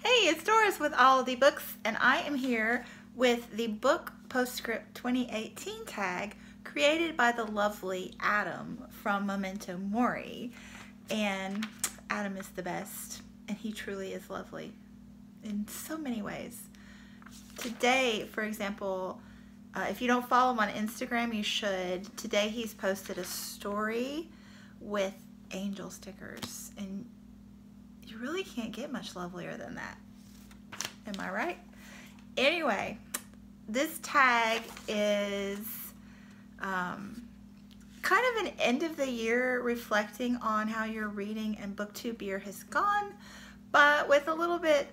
Hey, it's Doris with All the Books, and I am here with the book Postscript 2018 tag created by the lovely Adam from Mementomori. And Adam is the best, and he truly is lovely in so many ways. Today, for example, if you don't follow him on Instagram, you should. Today he's posted a story with angel stickers, and you really can't get much lovelier than that. Am I right? Anyway, this tag is kind of an end of the year reflecting on how your reading and booktube year has gone, but with a little bit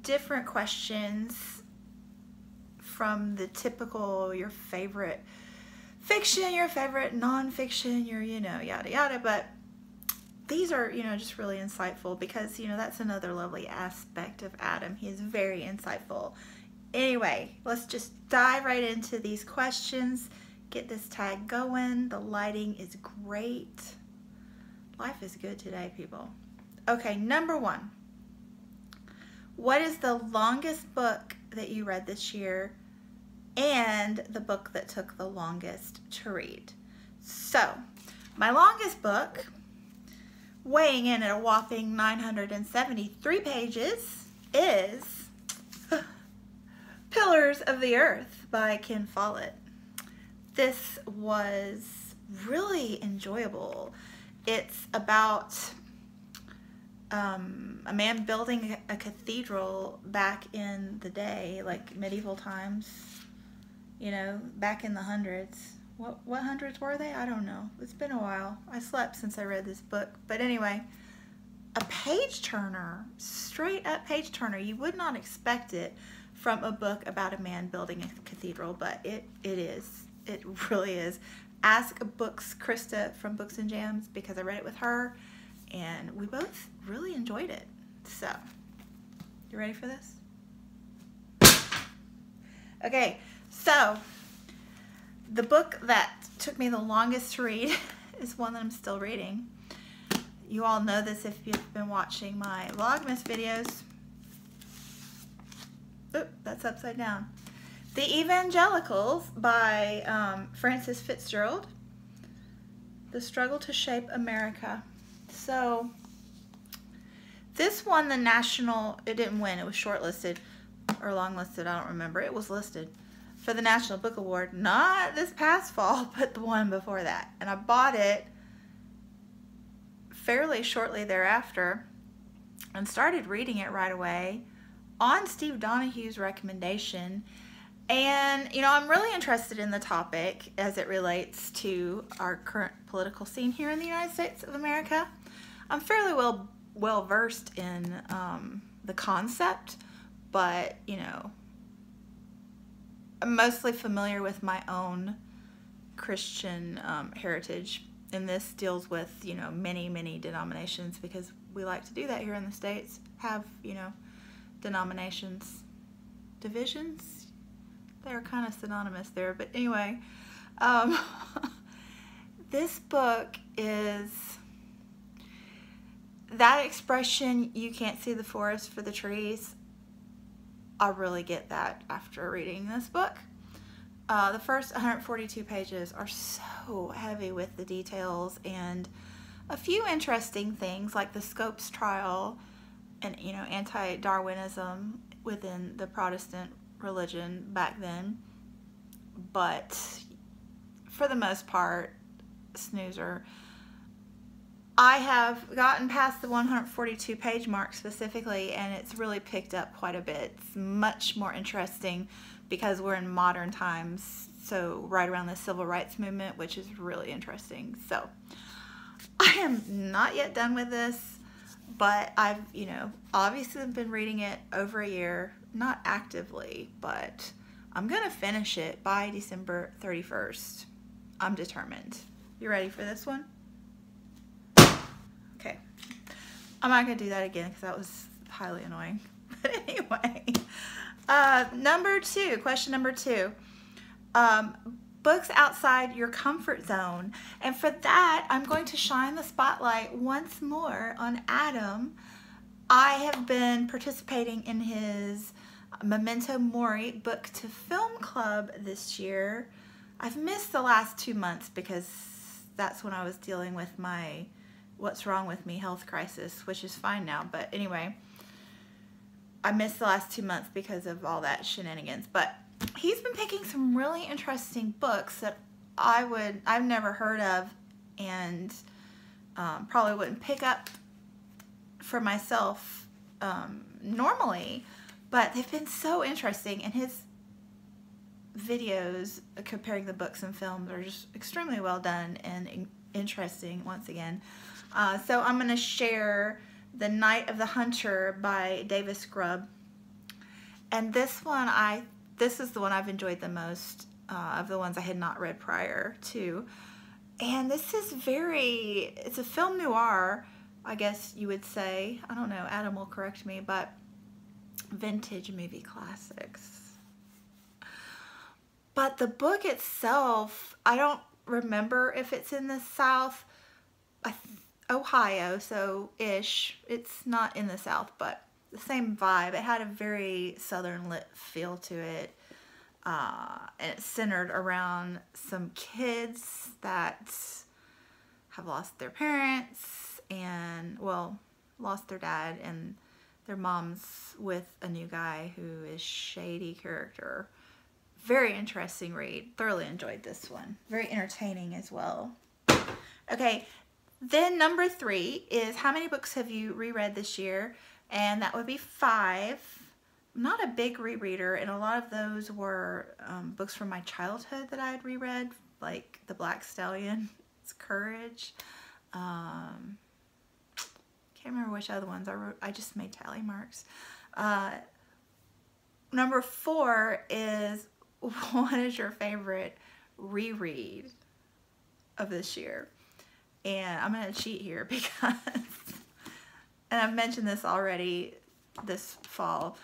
different questions from the typical, your favorite fiction, your favorite nonfiction, your, yada yada, but these are, just really insightful because, that's another lovely aspect of Adam. He is very insightful. Anyway, let's just dive right into these questions, get this tag going. The lighting is great. Life is good today, people. Okay, number one. What is the longest book that you read this year and the book that took the longest to read? So, my longest book, weighing in at a whopping 973 pages, is Pillars of the Earth by Ken Follett. This was really enjoyable. It's about a man building a cathedral back in the day, like medieval times, back in the hundreds. What hundreds were they? I don't know. It's been a while. I slept since I read this book. But anyway, a page turner, straight up page turner. You would not expect it from a book about a man building a cathedral, but it is. It really is. Ask Books Krista from Books and Jams because I read it with her and we both really enjoyed it. So, you ready for this? Okay, so the book that took me the longest to read is one that I'm still reading. You all know this if you've been watching my Vlogmas videos. Oop, that's upside down. The Evangelicals by Frances Fitzgerald. The Struggle to Shape America. So, this won the national, it didn't win, it was shortlisted or longlisted, I don't remember. It was listed for the National Book Award, not this past fall, but the one before that. And I bought it fairly shortly thereafter and started reading it right away on Steve Donahue's recommendation. And, I'm really interested in the topic as it relates to our current political scene here in the United States of America. I'm fairly well versed in the concept, but, I'm mostly familiar with my own Christian heritage, and this deals with, many denominations because we like to do that here in the States, have, denominations, divisions, they're kind of synonymous there, but anyway, this book is that expression, you can't see the forest for the trees. I really get that after reading this book. The first 142 pages are so heavy with the details and a few interesting things like the Scopes trial and, anti-Darwinism within the Protestant religion back then. But for the most part, snoozer. I have gotten past the 142 page mark specifically, and it's really picked up quite a bit. It's much more interesting because we're in modern times, so right around the civil rights movement, which is really interesting. So I am not yet done with this, but I've, obviously been reading it over a year, not actively, but I'm gonna finish it by December 31st. I'm determined. You ready for this one? Okay, I'm not going to do that again because that was highly annoying. But anyway, question number two, books outside your comfort zone. And for that, I'm going to shine the spotlight once more on Adam. I have been participating in his Mementomori book to film club this year. I've missed the last 2 months because that's when I was dealing with my what's wrong with me health crisis, which is fine now. But anyway, I missed the last 2 months because of all that shenanigans. But he's been picking some really interesting books that I've never heard of, and probably wouldn't pick up for myself normally, but they've been so interesting, and his videos comparing the books and films are just extremely well done and interesting once again. So I'm going to share The Night of the Hunter by Davis Grubb, and this is the one I've enjoyed the most of the ones I had not read prior to. And this is it's a film noir, I guess you would say. I don't know, Adam will correct me, but vintage movie classics. But the book itself, I don't remember if it's in the South, Ohio, so ish. It's not in the South, but the same vibe. It had a very Southern lit feel to it. And it's centered around some kids that have lost their parents and, well, lost their dad, and their mom's with a new guy who is shady character. Very interesting read. Thoroughly enjoyed this one. Very entertaining as well. Okay, then number 3 is how many books have you reread this year? And that would be 5. I'm not a big rereader, and a lot of those were books from my childhood that I had reread, like The Black Stallion's Courage. Can't remember which other ones I wrote. I just made tally marks. Number 4 is, what is your favorite reread of this year? And I'm going to cheat here because, and I've mentioned this already this fall,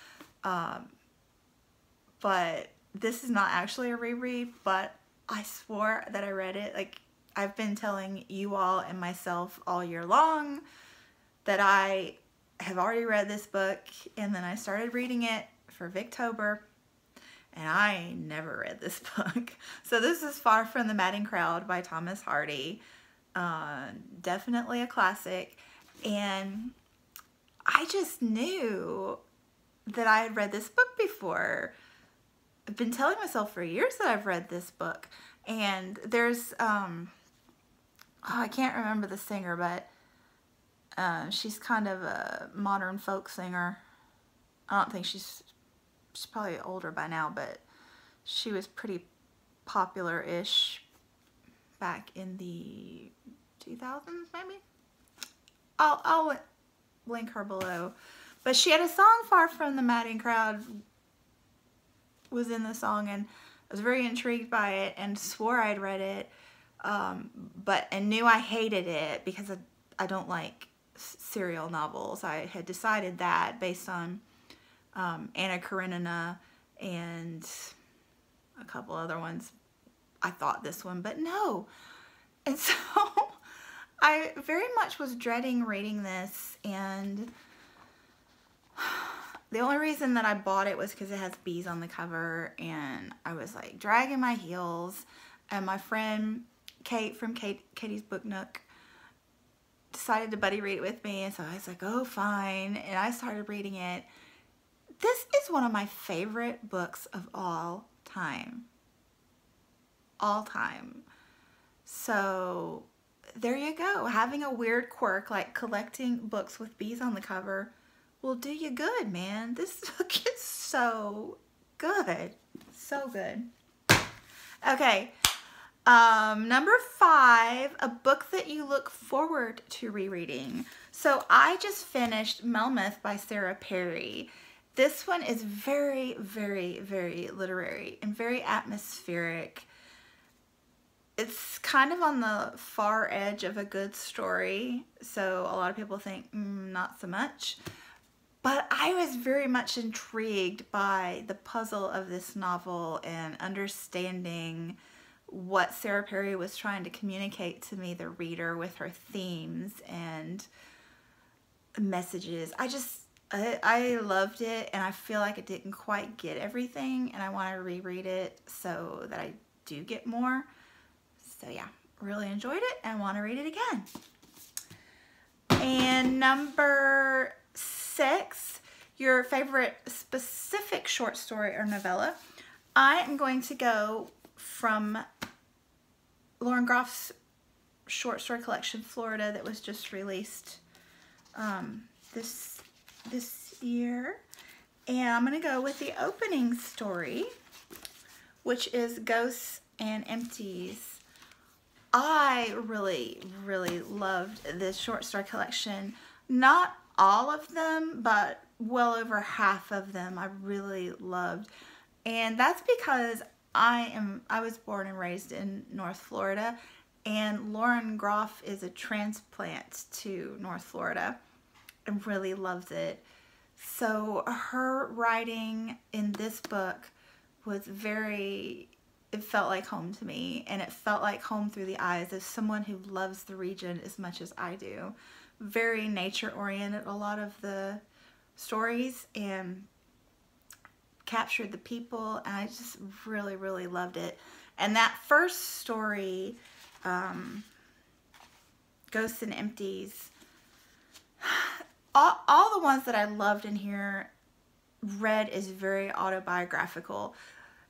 but this is not actually a reread, but I swore that I read it. Like, I've been telling you all and myself all year long that I have already read this book, and then I started reading it for Victober, and I never read this book. So this is Far from the Madding Crowd by Thomas Hardy. Definitely a classic, and I just knew that I had read this book before. I've been telling myself for years that I've read this book, and there's I can't remember the singer, but she's kind of a modern folk singer. I don't think she's probably older by now, but she was pretty popular-ish back in the 2000s, maybe. I'll link her below. But she had a song, Far from the Madding Crowd was in the song, and I was very intrigued by it and swore I'd read it, and knew I hated it because I don't like serial novels. I had decided that based on Anna Karenina and a couple other ones. I thought this one, but no. And so I very much was dreading reading this, and the only reason that I bought it was because it has bees on the cover, and I was like dragging my heels, and my friend Kate from Katie's Book Nook decided to buddy read it with me, and so I was like, oh fine, and I started reading it. This is one of my favorite books of all time. All time. So there you go. Having a weird quirk like collecting books with bees on the cover will do you good, man. This book is so good. So good. Okay. Number 5, a book that you look forward to rereading. So I just finished Melmoth by Sarah Perry. This one is very, very, very literary and very atmospheric. It's kind of on the far edge of a good story, so a lot of people think not so much. But I was very much intrigued by the puzzle of this novel and understanding what Sarah Perry was trying to communicate to me, the reader, with her themes. And messages. I loved it, and I feel like it didn't quite get everything, and I want to reread it so that I do get more. So yeah, really enjoyed it and want to read it again. And number 6, your favorite specific short story or novella. I am going to go from Lauren Groff's short story collection, Florida, that was just released this year. And I'm going to go with the opening story, which is Ghosts and Empties. I really, really loved this short story collection. Not all of them, but well over half of them I really loved. And that's because I was born and raised in North Florida, and Lauren Groff is a transplant to North Florida and really loves it. So her writing in this book was it felt like home to me, and it felt like home through the eyes of someone who loves the region as much as I do. Very nature oriented, a lot of the stories, and captured the people, and I just really, really loved it. And that first story, Ghosts and Empties, all the ones that I loved in here read is very autobiographical.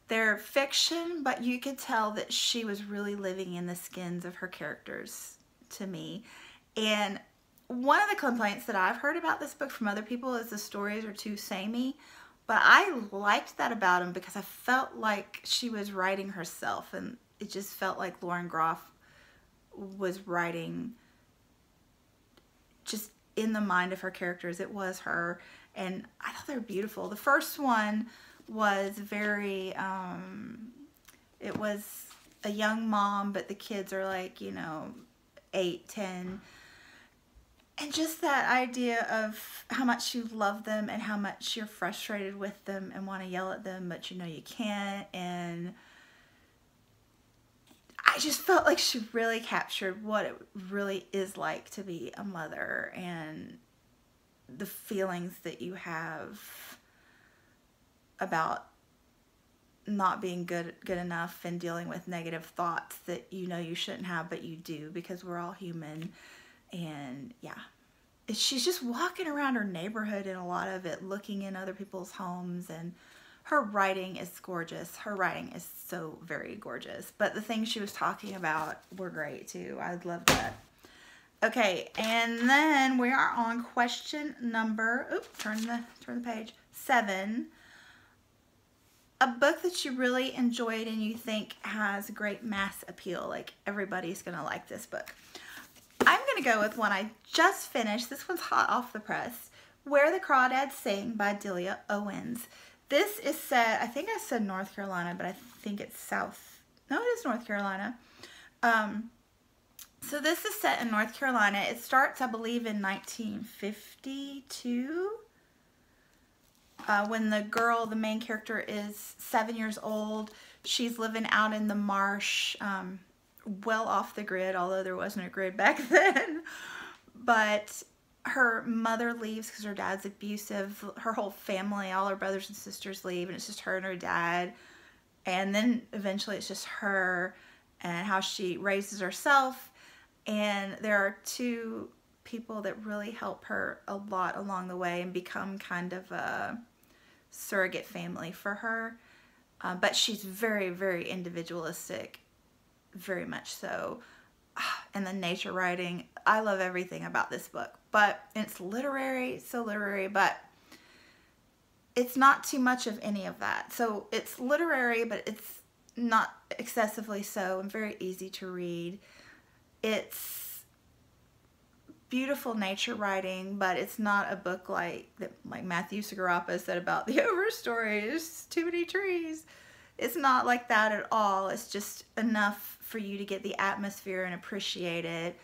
They're fiction, but you could tell that she was really living in the skins of her characters to me. And one of the complaints that I've heard about this book from other people is the stories are too samey, but I liked that about them because I felt like she was writing herself, and it just felt like Lauren Groff was writing just in the mind of her characters. It was her, and I thought they were beautiful. The first one was very, it was a young mom, but the kids are like, 8, 10. And just that idea of how much you love them and how much you're frustrated with them and want to yell at them, but you can't. And I just felt like she really captured what it really is like to be a mother and the feelings that you have about not being good enough and dealing with negative thoughts that you shouldn't have, but you do, because we're all human. And yeah, she's just walking around her neighborhood in a lot of it, looking in other people's homes, and her writing is gorgeous. Her writing is so very gorgeous, but the things she was talking about were great too. I love that. Okay, and then we are on question number, turn the page, 7. A book that you really enjoyed and you think has great mass appeal, like everybody's gonna like this book. I'm going to go with one I just finished. This one's hot off the press. Where the Crawdads Sing by Delia Owens. This is set, I think I said North Carolina, but I think it's South. No, it is North Carolina. So this is set in North Carolina. It starts, I believe, in 1952. When the main character is 7 years old. She's living out in the marsh, well off the grid, although there wasn't a grid back then. But her mother leaves because her dad's abusive. Her whole family, all her brothers and sisters leave, and it's just her and her dad. And then eventually it's just her and how she raises herself. And there are 2 people that really help her a lot along the way and become kind of a surrogate family for her. But she's very, very individualistic. Very much so. And the nature writing, I love everything about this book. But it's literary, so literary, but it's not too much of any of that. So it's literary, but it's not excessively so, and very easy to read. It's beautiful nature writing, but it's not a book like Matthew Sagarapa said about the overstories, too many trees. It's not like that at all. It's just enough for you to get the atmosphere and appreciate it.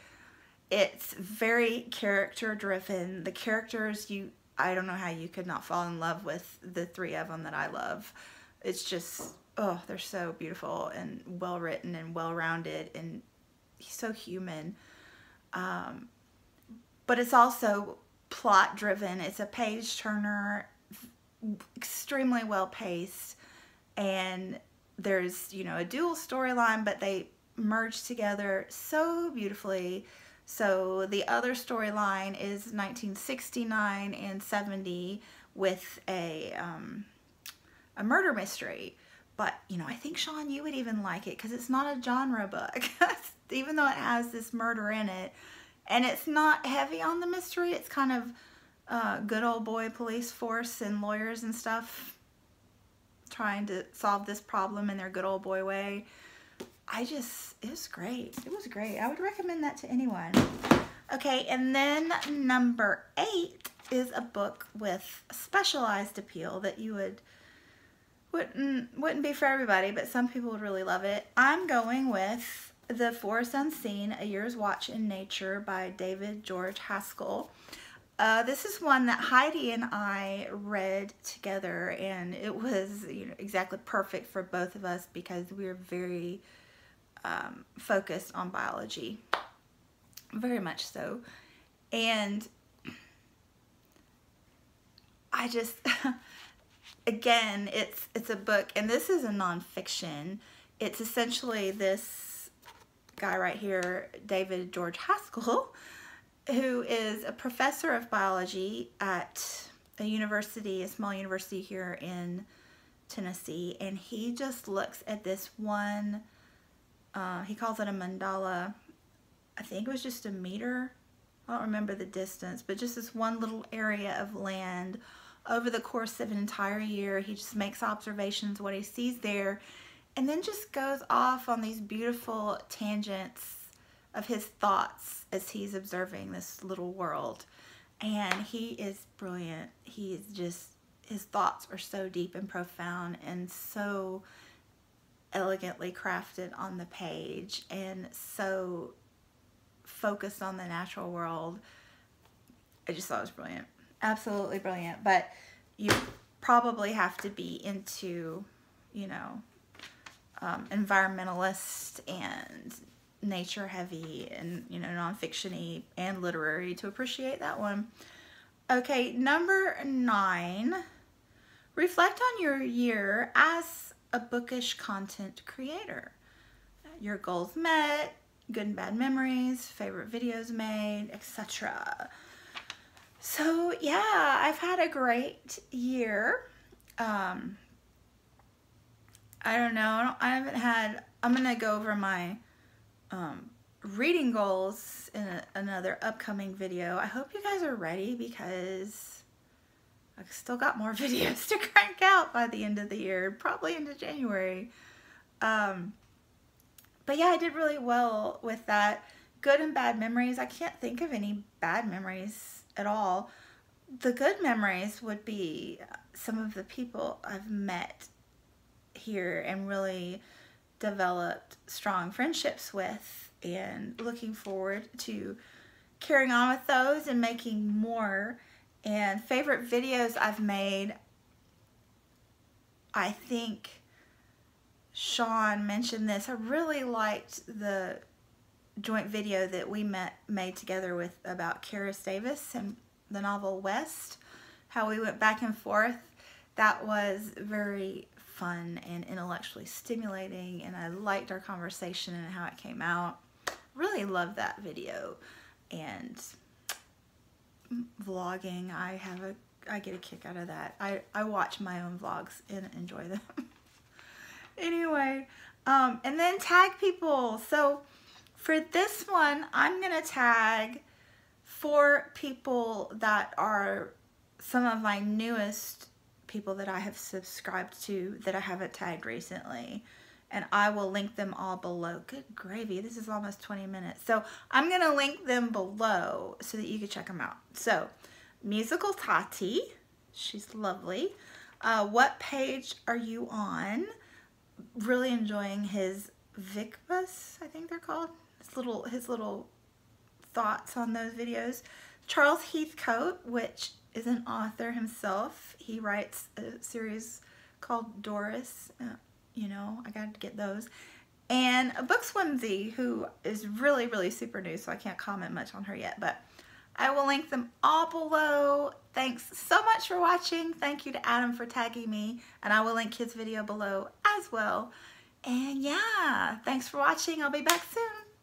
It's very character driven. The characters, I don't know how you could not fall in love with the 3 of them that I love. It's just, oh, they're so beautiful and well written and well rounded and so human. But it's also plot driven. It's a page turner, extremely well paced, and there's, you know, a dual storyline, but they merge together so beautifully. So the other storyline is 1969 and 70 with a murder mystery. But, you know, I think, Sean, you would even like it because it's not a genre book. Even though it has this murder in it. And it's not heavy on the mystery. It's kind of good old boy police force and lawyers and stuff trying to solve this problem in their good old boy way. It was great. It was great. I would recommend that to anyone. Okay, and then number 8 is a book with specialized appeal that you wouldn't be for everybody, but some people would really love it. I'm going with The Forest Unseen, A Year's Watch in Nature by David George Haskell. This is one that Heidi and I read together, and it was, you know, exactly perfect for both of us because we were very focused on biology, very much so. And I just, again, it's a book, and this is a nonfiction. It's essentially this guy right here, David George Haskell, who is a professor of biology at a university, a small university here in Tennessee, and he just looks at this one, he calls it a mandala. I think it was just a meter. I don't remember the distance, but just this one little area of land over the course of an entire year. He just makes observations, what he sees there, and then just goes off on these beautiful tangents of his thoughts as he's observing this little world. And he is brilliant. He is just, his thoughts are so deep and profound and so elegantly crafted on the page and so focused on the natural world. I just thought it was brilliant. Absolutely brilliant. But you probably have to be into, you know, environmentalist and nature heavy and, you know, nonfiction-y and literary to appreciate that one. Okay, number 9, reflect on your year as a bookish content creator. Your goals met, good and bad memories, favorite videos made, etc. So yeah, I've had a great year. I don't know, I'm gonna go over my reading goals in another upcoming video. I hope you guys are ready because I've still got more videos to crank out by the end of the year, probably into January. But yeah, I did really well with that. Good and bad memories. I can't think of any bad memories at all. The good memories would be some of the people I've met here and really developed strong friendships with, and looking forward to carrying on with those and making more. And favorite videos I've made, I think Sean mentioned this. I really liked the joint video that we made together with about Karis Davis and the novel West, how we went back and forth. That was very fun and intellectually stimulating, and I liked our conversation and how it came out. Really loved that video. And vlogging, I get a kick out of that. I watch my own vlogs and enjoy them. Anyway, and then tag people. So for this one, I'm gonna tag 4 people that are some of my newest people that I have subscribed to that I haven't tagged recently, and I will link them all below. Good gravy, this is almost 20 minutes. So I'm gonna link them below so that you can check them out. So Musical Tati, she's lovely. What page are you on? Really enjoying his Vlogmas, I think they're called. His little thoughts on those videos. Charles Heathcote, which is an author himself. He writes a series called Doris. You know, I got to get those. And BookWhimsy, who is really, really super new, so I can't comment much on her yet. But I will link them all below. Thanks so much for watching. Thank you to Adam for tagging me, and I will link his video below as well. And yeah, thanks for watching. I'll be back soon.